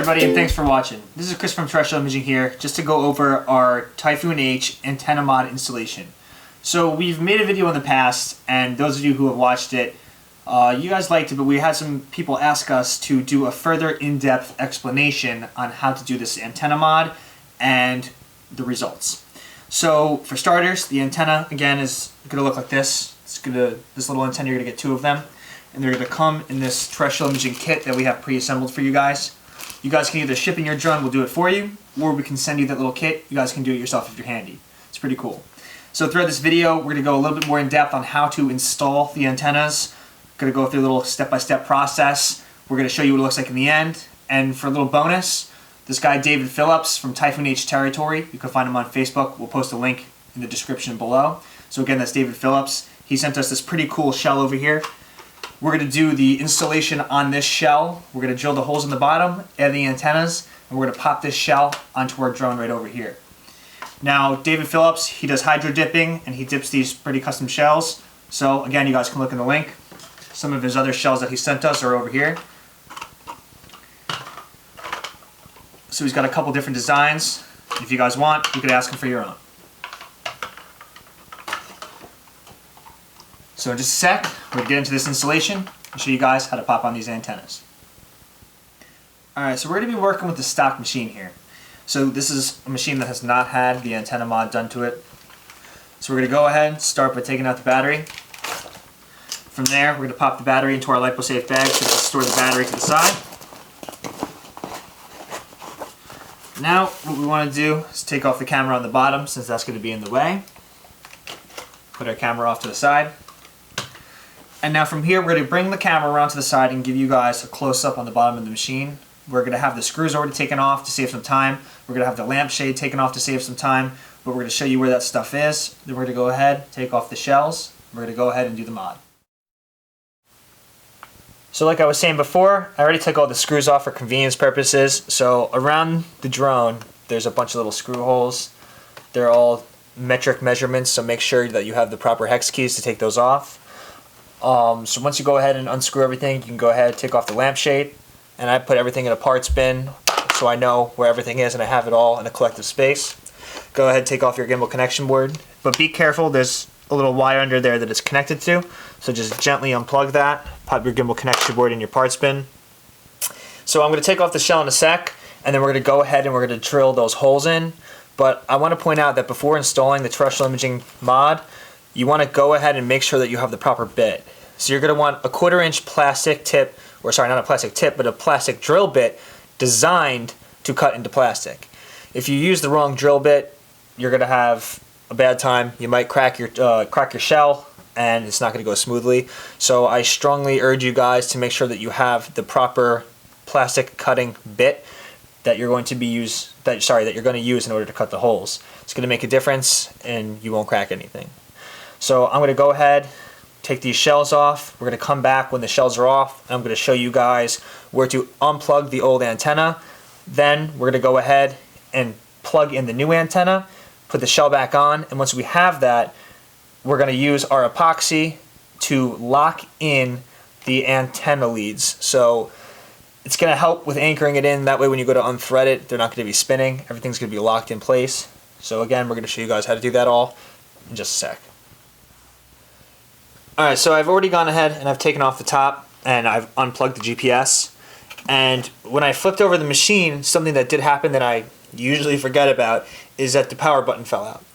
everybody, and thanks for watching. This is Chris from Terrestrial Imaging here, just to go over our Typhoon H antenna mod installation. So we've made a video in the past, and those of you who have watched it, you guys liked it, but we had some people ask us to do a further in-depth explanation on how to do this antenna mod and the results. So for starters, the antenna again is going to look like this. This little antenna, you're going to get two of them, and they're going to come in this terrestrial imaging kit that we have pre-assembled for you guys. You guys can either ship in your drone, we'll do it for you, or we can send you that little kit. You guys can do it yourself if you're handy. It's pretty cool. So throughout this video, we're going to go a little bit more in depth on how to install the antennas. We're going to go through a little step-by-step process. We're going to show you what it looks like in the end. And for a little bonus, this guy David Phillips from Typhoon H Territory, you can find him on Facebook. We'll post a link in the description below. So again, that's David Phillips. He sent us this pretty cool shell over here. We're going to do the installation on this shell. We're going to drill the holes in the bottom, add the antennas, and we're going to pop this shell onto our drone right over here. Now, David Phillips, he does hydro dipping, and he dips these pretty custom shells. So again, you guys can look in the link. Some of his other shells that he sent us are over here. So he's got a couple different designs. If you guys want, you could ask him for your own. So in just a sec, we'll get into this installation and show you guys how to pop on these antennas. Alright, so we're going to be working with the stock machine here. So this is a machine that has not had the antenna mod done to it. So we're going to go ahead and start by taking out the battery. From there, we're going to pop the battery into our LipoSafe bag so we can store the battery to the side. Now, what we want to do is take off the camera on the bottom since that's going to be in the way. Put our camera off to the side. And now from here, we're going to bring the camera around to the side and give you guys a close-up on the bottom of the machine. We're going to have the screws already taken off to save some time. We're going to have the lampshade taken off to save some time. But we're going to show you where that stuff is. Then we're going to go ahead, take off the shells. We're going to go ahead and do the mod. So like I was saying before, I already took all the screws off for convenience purposes. So around the drone, there's a bunch of little screw holes. They're all metric measurements, so make sure that you have the proper hex keys to take those off. So once you go ahead and unscrew everything, you can go ahead and take off the lampshade. And I put everything in a parts bin so I know where everything is and I have it all in a collective space. Go ahead and take off your gimbal connection board. But be careful, there's a little wire under there that it's connected to. So just gently unplug that, pop your gimbal connection board in your parts bin. So I'm going to take off the shell in a sec, and then we're going to go ahead and we're going to drill those holes in. But I want to point out that before installing the terrestrial imaging mod, you want to go ahead and make sure that you have the proper bit. So you're going to want a 1/4 inch plastic tip, or sorry, not a plastic tip, but a plastic drill bit designed to cut into plastic. If you use the wrong drill bit, you're going to have a bad time. You might crack your shell, and it's not going to go smoothly. So I strongly urge you guys to make sure that you have the proper plastic cutting bit that you're going to use in order to cut the holes. It's going to make a difference, and you won't crack anything. So I'm going to go ahead, take these shells off. We're going to come back when the shells are off, and I'm going to show you guys where to unplug the old antenna. Then we're going to go ahead and plug in the new antenna, put the shell back on, and once we have that, we're going to use our epoxy to lock in the antenna leads. So it's going to help with anchoring it in. That way when you go to unthread it, they're not going to be spinning. Everything's going to be locked in place. So again, we're going to show you guys how to do that all in just a sec. Alright, so I've already gone ahead and I've taken off the top and I've unplugged the GPS. And when I flipped over the machine, something that did happen that I usually forget about is that the power button fell out.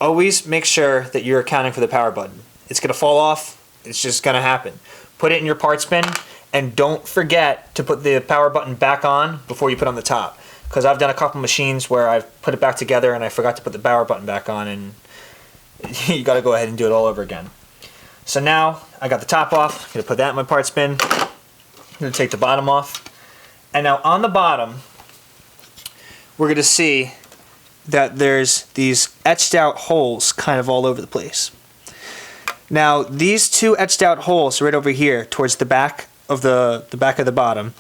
Always make sure that you're accounting for the power button. It's going to fall off. It's just going to happen. Put it in your parts bin, and don't forget to put the power button back on before you put on the top. Because I've done a couple machines where I've put it back together and I forgot to put the power button back on, and you got to go ahead and do it all over again. So now I got the top off. I'm going to put that in my parts bin. I'm going to take the bottom off. And now on the bottom, we're going to see that there's these etched out holes kind of all over the place. Now these two etched out holes right over here towards the back of the bottom,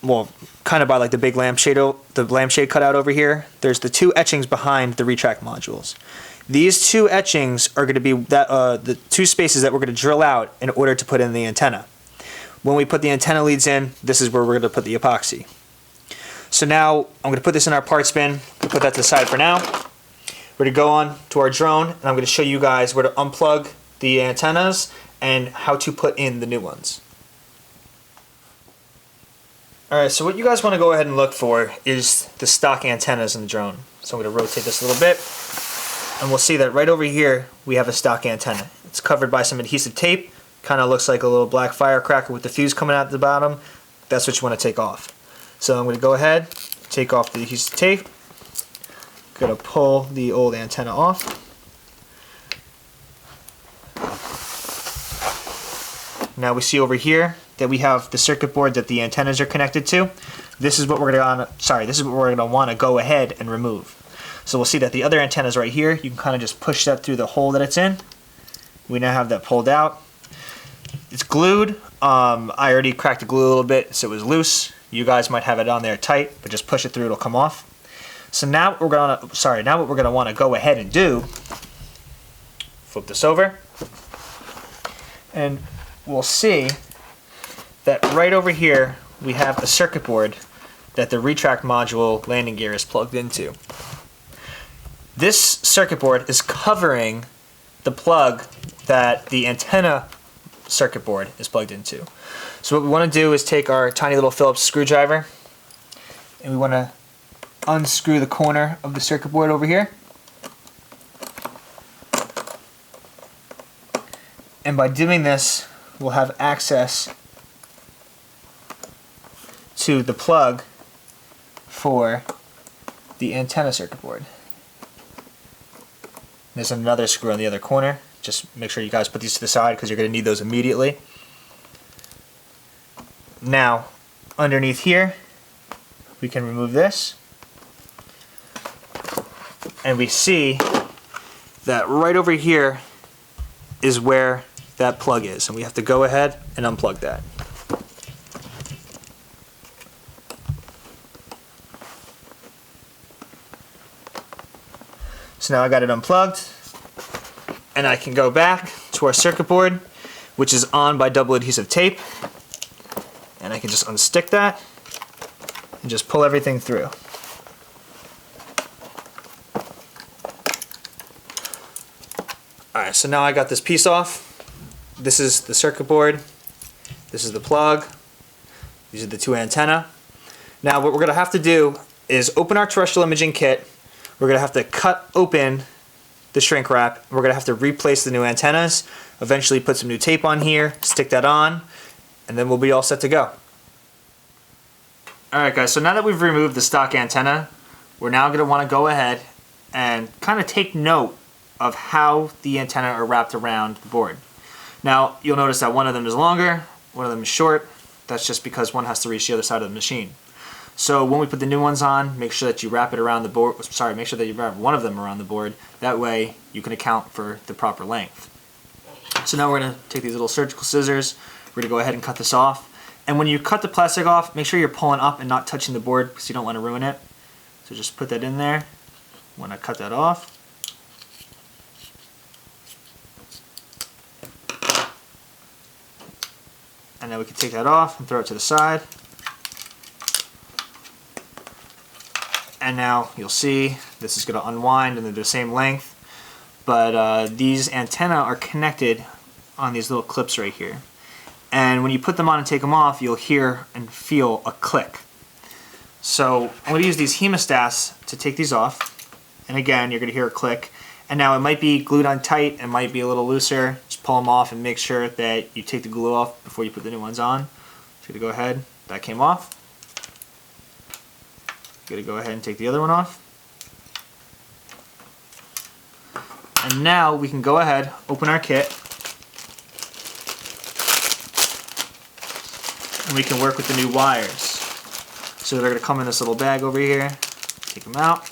well, kind of by like the big lampshade cutout over here, there's the two etchings behind the retract modules. These two etchings are going to be the two spaces that we're going to drill out in order to put in the antenna. When we put the antenna leads in, this is where we're going to put the epoxy. So now I'm going to put this in our parts bin. We'll put that to the side for now. We're going to go on to our drone, and I'm going to show you guys where to unplug the antennas and how to put in the new ones. Alright, so what you guys want to go ahead and look for is the stock antennas in the drone. So I'm going to rotate this a little bit, and we'll see that right over here we have a stock antenna. It's covered by some adhesive tape. Kind of looks like a little black firecracker with the fuse coming out the bottom. That's what you want to take off. So I'm going to go ahead, take off the adhesive tape. Going to pull the old antenna off. Now we see over here that we have the circuit board that the antennas are connected to. This is what we're going to want to go ahead and remove. So we'll see that the other antenna is right here. You can kind of just push that through the hole that it's in. We now have that pulled out. It's glued. I already cracked the glue a little bit so it was loose. You guys might have it on there tight, but just push it through, it'll come off. So now what we're going to want to go ahead and do, flip this over, and we'll see that right over here we have a circuit board that the retract module landing gear is plugged into. This circuit board is covering the plug that the antenna circuit board is plugged into. So what we want to do is take our tiny little Phillips screwdriver, and we want to unscrew the corner of the circuit board over here. And by doing this, we'll have access to the plug for the antenna circuit board. There's another screw on the other corner. Just make sure you guys put these to the side because you're going to need those immediately. Now, underneath here, we can remove this. And we see that right over here is where that plug is. And we have to go ahead and unplug that. So now I got it unplugged, and I can go back to our circuit board, which is on by double adhesive tape, and I can just unstick that and just pull everything through. Alright, so now I got this piece off. This is the circuit board, this is the plug, these are the two antenna. Now what we're going to have to do is open our terrestrial imaging kit. We're going to have to cut open the shrink wrap. We're going to have to replace the new antennas, eventually put some new tape on here, stick that on, and then we'll be all set to go. Alright guys, so now that we've removed the stock antenna, we're now going to want to go ahead and kind of take note of how the antenna are wrapped around the board. Now you'll notice that one of them is longer, one of them is short. That's just because one has to reach the other side of the machine. So when we put the new ones on, make sure that you wrap it around the board. Make sure that you wrap one of them around the board. That way you can account for the proper length. So now we're going to take these little surgical scissors. We're going to go ahead and cut this off. And when you cut the plastic off, make sure you're pulling up and not touching the board because you don't want to ruin it. So just put that in there. When I cut that off, and then we can take that off and throw it to the side. And now you'll see this is going to unwind and they're the same length, but these antennae are connected on these little clips right here. And when you put them on and take them off, you'll hear and feel a click. So I'm going to use these hemostats to take these off. And again, you're going to hear a click. And now it might be glued on tight, it might be a little looser. Just pull them off and make sure that you take the glue off before you put the new ones on. So to go ahead, that came off. Going to go ahead and take the other one off. And now we can go ahead, open our kit, and we can work with the new wires. So they're going to come in this little bag over here. Take them out.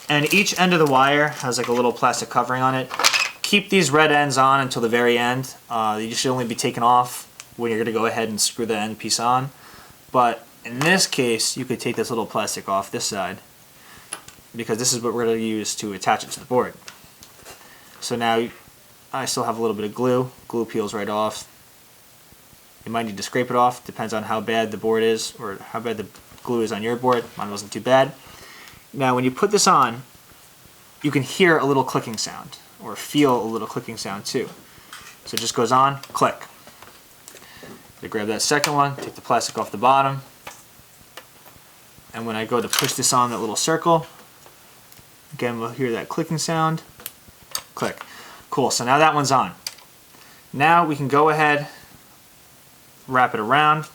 And each end of the wire has like a little plastic covering on it. Keep these red ends on until the very end. They should only be taken off when you're going to go ahead and screw the end piece on. But in this case, you could take this little plastic off this side because this is what we're going to use to attach it to the board. So now I still have a little bit of glue. Glue peels right off. You might need to scrape it off, depends on how bad the board is or how bad the glue is on your board. Mine wasn't too bad. Now when you put this on, you can hear a little clicking sound or feel a little clicking sound too. So it just goes on, click. I grab that second one, take the plastic off the bottom, and when I go to push this on that little circle, again we'll hear that clicking sound, click. Cool, so now that one's on. Now we can go ahead, wrap it around,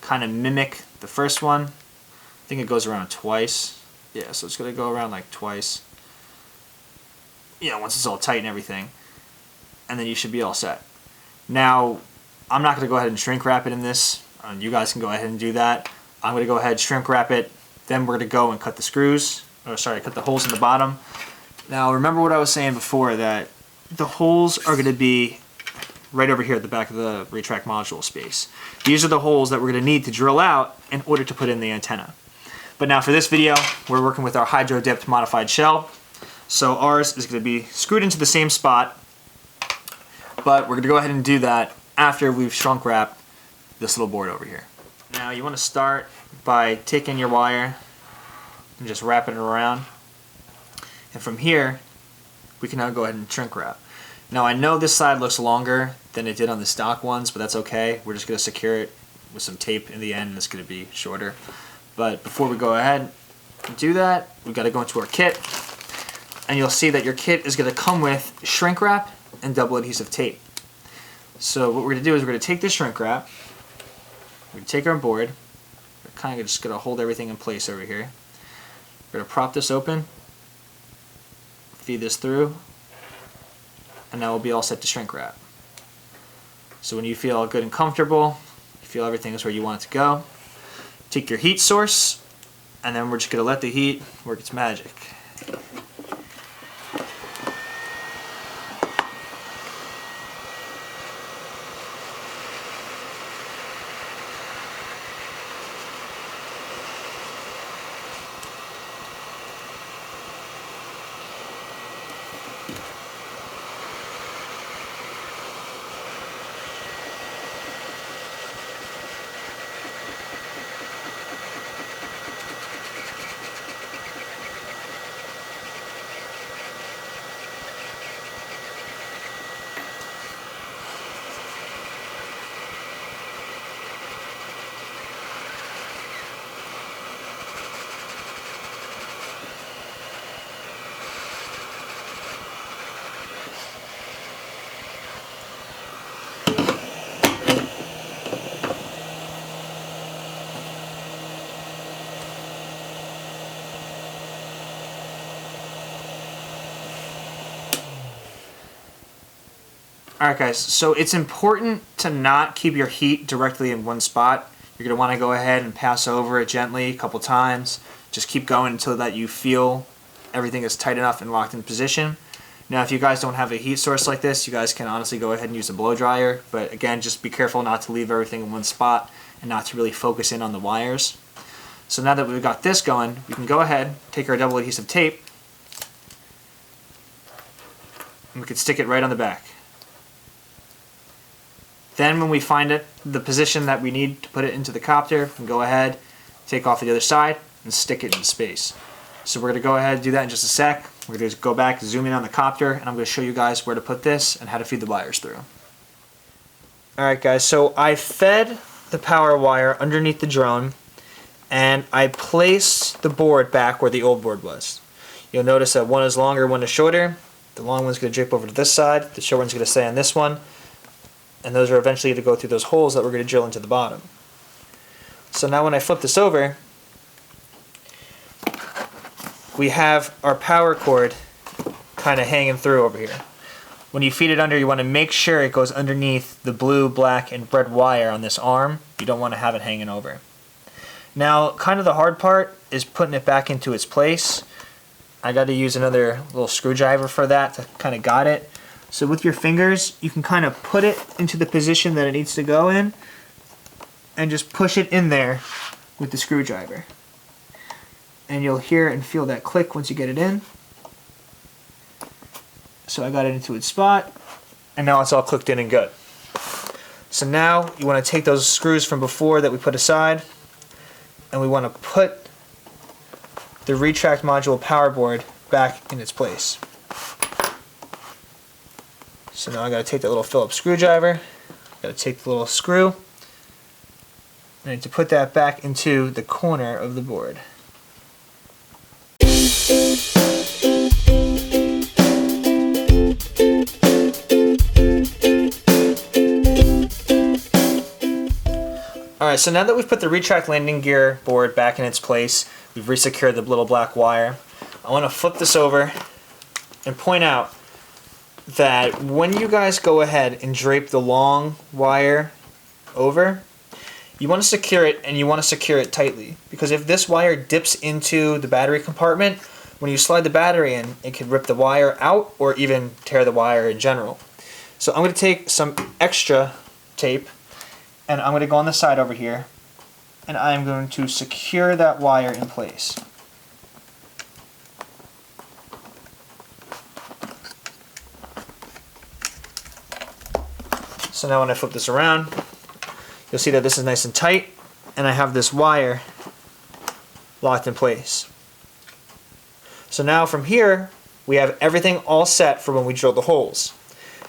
kind of mimic the first one. I think it goes around twice. Yeah, so it's going to go around like twice. Yeah, once it's all tight and everything. And then you should be all set. Now, I'm not going to go ahead and shrink wrap it in this. You guys can go ahead and do that. I'm going to go ahead and shrink wrap it. Then we're going to go and cut the screws. Oh, sorry, cut the holes in the bottom. Now, remember what I was saying before, that the holes are going to be right over here at the back of the retract module space. These are the holes that we're going to need to drill out in order to put in the antenna. But now for this video, we're working with our hydro-dipped modified shell. So ours is going to be screwed into the same spot, but we're going to go ahead and do that after we've shrunk wrapped this little board over here. Now you want to start by taking your wire and just wrapping it around. And from here, we can now go ahead and shrink wrap. Now I know this side looks longer than it did on the stock ones, but that's okay. We're just going to secure it with some tape in the end, and it's going to be shorter. But before we go ahead and do that, we've got to go into our kit. And you'll see that your kit is going to come with shrink wrap and double adhesive tape. So what we're going to do is we're going to take this shrink wrap, we're going to take our board, we're kind of just going to hold everything in place over here. We're going to prop this open, feed this through, and now we'll be all set to shrink wrap. So when you feel good and comfortable, you feel everything is where you want it to go, take your heat source, and then we're just going to let the heat work its magic. Alright guys, so it's important to not keep your heat directly in one spot. You're going to want to go ahead and pass over it gently a couple times. Just keep going until that you feel everything is tight enough and locked in position. Now if you guys don't have a heat source like this, you guys can honestly go ahead and use a blow dryer. But again, just be careful not to leave everything in one spot and not to really focus in on the wires. So now that we've got this going, we can go ahead, take our double adhesive tape, and we can stick it right on the back. Then when we find it, the position that we need to put it into the copter, we can go ahead, take off the other side, and stick it in space. So we're going to go ahead and do that in just a sec. We're going to go back, zoom in on the copter, and I'm going to show you guys where to put this and how to feed the wires through. Alright guys, so I fed the power wire underneath the drone, and I placed the board back where the old board was. You'll notice that one is longer, one is shorter. The long one's going to drape over to this side, the short one's going to stay on this one. And those are eventually going to go through those holes that we're going to drill into the bottom. So now when I flip this over, we have our power cord kind of hanging through over here. When you feed it under, you want to make sure it goes underneath the blue, black, and red wire on this arm. You don't want to have it hanging over. Now, kind of the hard part is putting it back into its place. I got to use another little screwdriver for that to kind of guide it. So with your fingers, you can kind of put it into the position that it needs to go in and just push it in there with the screwdriver. And you'll hear and feel that click once you get it in. So I got it into its spot, and now it's all clicked in and good. So now you want to take those screws from before that we put aside, and we want to put the retract module power board back in its place. So now I got to take that little Phillips screwdriver, got to take the little screw, and I need to put that back into the corner of the board. Alright, so now that we've put the retract landing gear board back in its place, we've resecured the little black wire, I want to flip this over and point out that when you guys go ahead and drape the long wire over, you want to secure it, and you want to secure it tightly, because if this wire dips into the battery compartment, when you slide the battery in, it can rip the wire out or even tear the wire in general. So I'm going to take some extra tape, and I'm going to go on the side over here, and I'm going to secure that wire in place. So now when I flip this around, you'll see that this is nice and tight, and I have this wire locked in place. So now from here, we have everything all set for when we drill the holes.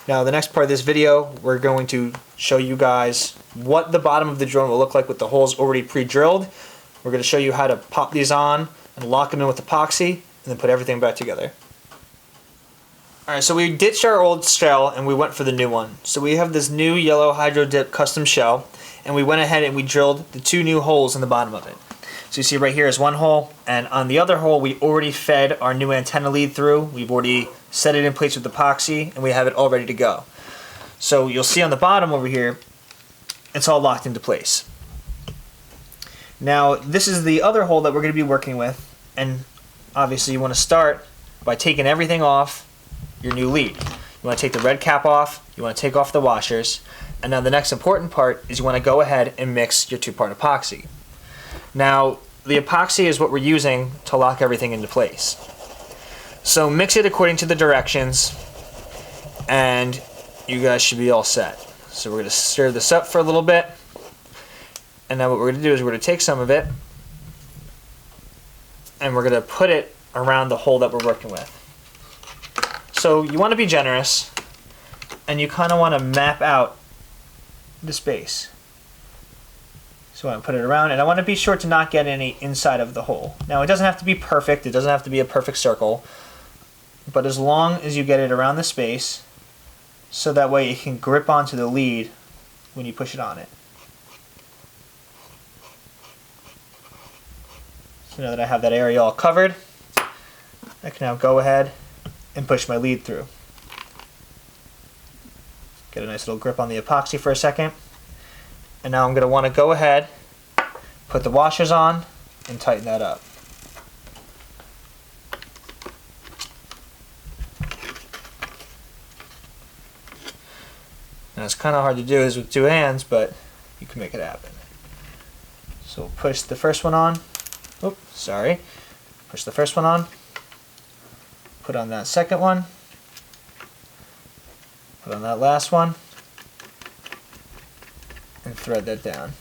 Now the next part of this video, we're going to show you guys what the bottom of the drone will look like with the holes already pre-drilled. We're going to show you how to pop these on and lock them in with epoxy, and then put everything back together. Alright, so we ditched our old shell and we went for the new one. So we have this new yellow hydro dip custom shell, and we went ahead and we drilled the 2 new holes in the bottom of it. So you see right here is one hole, and on the other hole we already fed our new antenna lead through. We've already set it in place with epoxy, and we have it all ready to go. So you'll see on the bottom over here, it's all locked into place. Now this is the other hole that we're going to be working with, and obviously you want to start by taking everything off your new lead. You want to take the red cap off, you want to take off the washers, and now the next important part is you want to go ahead and mix your 2-part epoxy. Now the epoxy is what we're using to lock everything into place. So mix it according to the directions, and you guys should be all set. So we're going to stir this up for a little bit, and now what we're going to do is we're going to take some of it and we're going to put it around the hole that we're working with. So you want to be generous, and you kind of want to map out the space. So I want to put it around, and I want to be sure to not get any inside of the hole. Now it doesn't have to be perfect, it doesn't have to be a perfect circle, but as long as you get it around the space, so that way it can grip onto the lead when you push it on it. So now that I have that area all covered, I can now go ahead and push my lead through. Get a nice little grip on the epoxy for a second. And now I'm going to want to go ahead, put the washers on, and tighten that up. Now it's kind of hard to do this with 2 hands, but you can make it happen. So we'll push the first one on. Oops, sorry. Push the first one on. Put on that second one. Put on that last one. And thread that down.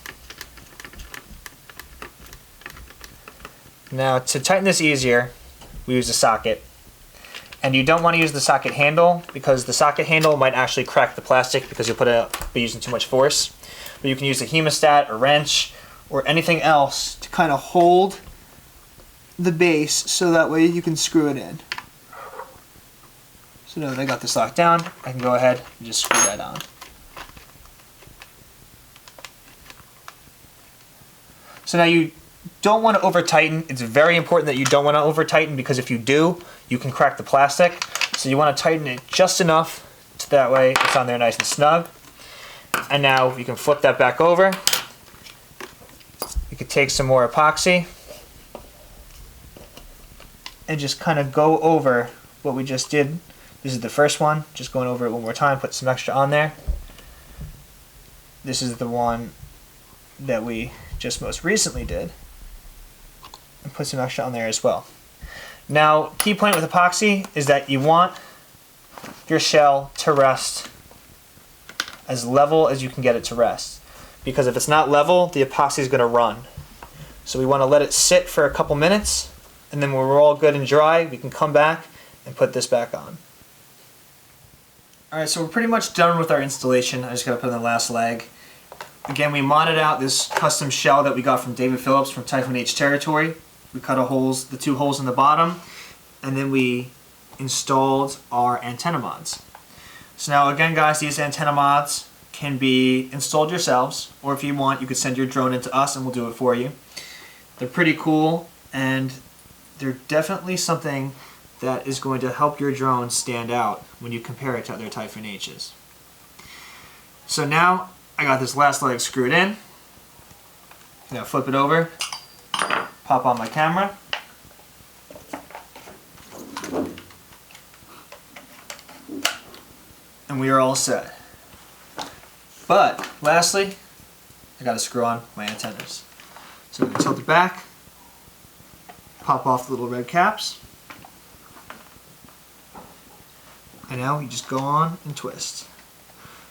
Now to tighten this easier, we use a socket. And you don't want to use the socket handle, because the socket handle might actually crack the plastic because you'll be using too much force. But you can use a hemostat, a wrench, or anything else to kind of hold the base so that way you can screw it in. So now that I got this locked down, I can go ahead and just screw that on. So now you don't want to over tighten. It's very important that you don't want to over tighten, because if you do, you can crack the plastic. So you want to tighten it just enough so that way it's on there nice and snug. And now you can flip that back over. You could take some more epoxy and just kind of go over what we just did. This is the first one, just going over it one more time, put some extra on there. This is the one that we just most recently did, and put some extra on there as well. Now, key point with epoxy is that you want your shell to rest as level as you can get it to rest. Because if it's not level, the epoxy is going to run. So we want to let it sit for a couple minutes, and then when we're all good and dry, we can come back and put this back on. Alright, so we're pretty much done with our installation. I just got to put in the last leg. Again, we modded out this custom shell that we got from David Phillips from Typhoon H Territory. We cut the 2 holes in the bottom, and then we installed our antenna mods. So now again guys, these antenna mods can be installed yourselves, or if you want, you could send your drone into us and we'll do it for you. They're pretty cool, and they're definitely something that is going to help your drone stand out when you compare it to other Typhoon H's. So now I got this last leg screwed in. I'm gonna flip it over, pop on my camera, and we are all set. But lastly, I gotta screw on my antennas. So I'm going to tilt it back, pop off the little red caps, and now you just go on and twist.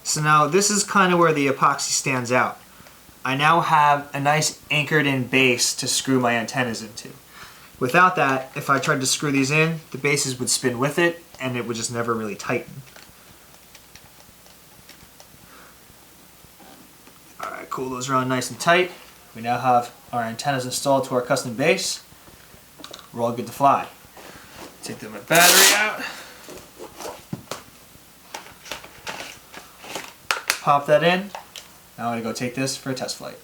So now this is kind of where the epoxy stands out. I now have a nice anchored in base to screw my antennas into. Without that, if I tried to screw these in, the bases would spin with it and it would just never really tighten. Alright, cool, those are on nice and tight. We now have our antennas installed to our custom base. We're all good to fly. Take the battery out. Pop that in. Now I'm going to go take this for a test flight.